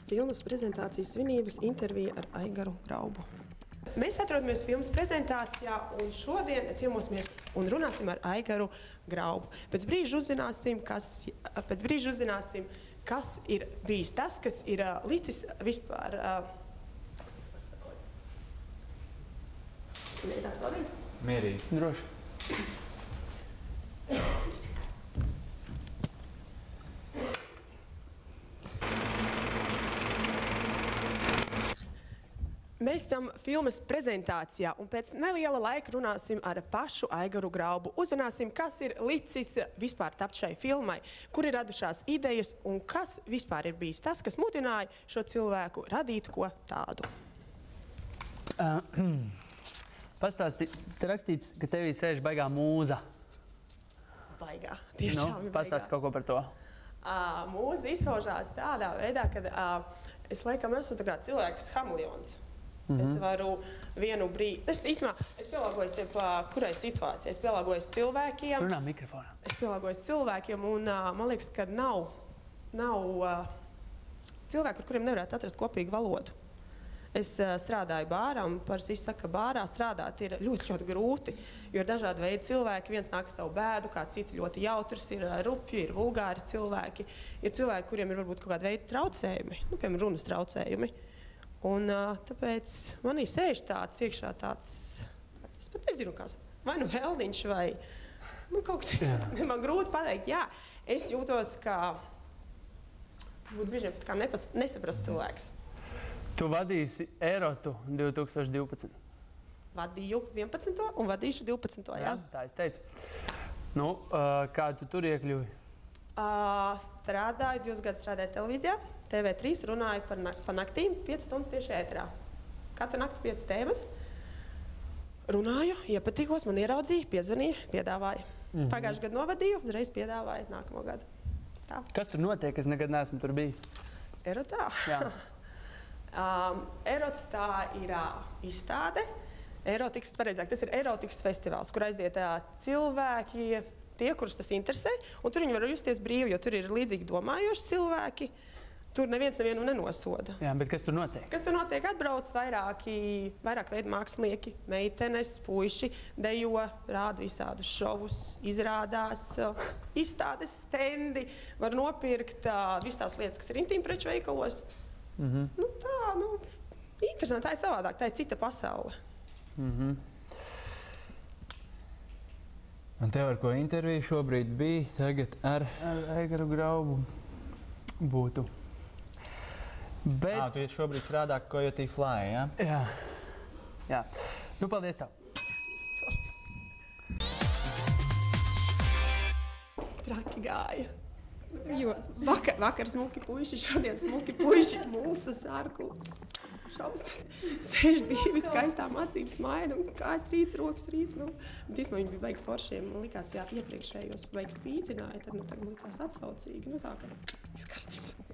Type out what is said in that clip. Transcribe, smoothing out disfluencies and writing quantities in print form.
Filmas prezentācijas svinības intervija ar Aigaru Graubu. Mēs atrodamies filmas prezentācijā un šodien ciemosimies un runāsim ar Aigaru Graubu. Pēc brīža uzzināsim, kas ir bijis tas, kas ir licis vispār... Mierīgi. Droši. Mēs esam filmas prezentācijā un pēc neliela laika runāsim ar pašu Aigaru Graubu. Uzzināsim, kas ir licis vispār tapt šai filmai, kur ir radušās idejas un kas vispār ir bijis tas, kas mudināja šo cilvēku radīt ko tādu. Pastāsti, te rakstīts, ka tevī sēž baigā mūza. Baigā, tiešām ir baigā. Pastāsti kaut ko par to. Mūza izpaužās tādā veidā, kad es laikam esmu tā kā cilvēks hameleons. Es varu vienu brīdi... Es pielāgojos kurai situācijai. Es pielāgojos cilvēkiem. Runā mikrofonā. Es pielāgojos cilvēkiem un man liekas, ka nav cilvēku, ar kuriem nevarētu atrast kopīgu valodu. Es strādāju bārā un parasti visi saka, ka bārā strādāt ir ļoti, ļoti grūti, jo ir dažādi veidi cilvēki. Viens nāk ar savu bēdu, kāds cits ļoti jautrs, ir rupji, ir vulgāri cilvēki. Ir cilvēki, kuriem ir varbūt kaut kāda veida traucējumi, piemēram, runas traucējumi. Un tāpēc manī sēž iekšā tāds, es pat nezinu, kas, vai nu helniņš, vai kaut kas, man grūti pateikt, jā, es jūtos kā, kā nesaprast cilvēks. Tu vadīsi Erotu 2012. Vadīju 11. un vadīšu 12. jā. Tā es teicu. Nu, kā tu tur iekļuvi? Strādāju, 2 gadus strādāju televīzijā. TV3 runāju par naktīm, 5 stundas tieši ēterā. Katru nakti 5 tēmas. Runāju, iepatikos, man ieraudzīja, piezvanīja, piedāvāja. Pagājušu gadu novadīju, uzreiz piedāvāja nākamo gadu. Tā. Kas tur notiek? Es nekad neesmu tur bijis. Erotā? Jā. Erots tā ir izstāde. Tas ir erotikas festivāls, kur aiziet cilvēki, tie, kurus tas interesē, un tur viņi var justies brīvi, jo tur ir līdzīgi domājoši cilvēki. Tur neviens nevienu nenosoda. Jā, bet kas tur notiek? Kas tur notiek? Atbrauc vairāk veidu mākslinieki, meitenes, puiši, dejo, rāda visādus šovus, izrādās, izstādes stendi, var nopirkt visas tās lietas, kas ir intīmpreču veikalos. Interesanti, tā ir savādāk, tā ir cita pasaule. Un tev ar ko interviju šobrīd bija, tagad ar Aigaru Graubu būtu. Bet... Tu šobrīd strādā Coyote Fly, jā? Jā. Jā. Nu, paldies tev. Traki gāja. Jo vakar smuki puiši, šodien smuki puiši, mulsu sārku. Šaubas, sēž 2 skaistām acīm smaida un kājas rīts, rokas rīts. Bet īstenībā viņi bija baigi foršiem. Man likās, iepriekšējos baigi spīdzināja, tad tagad man likās atsaucīgi. Tā kā viss kārtībā.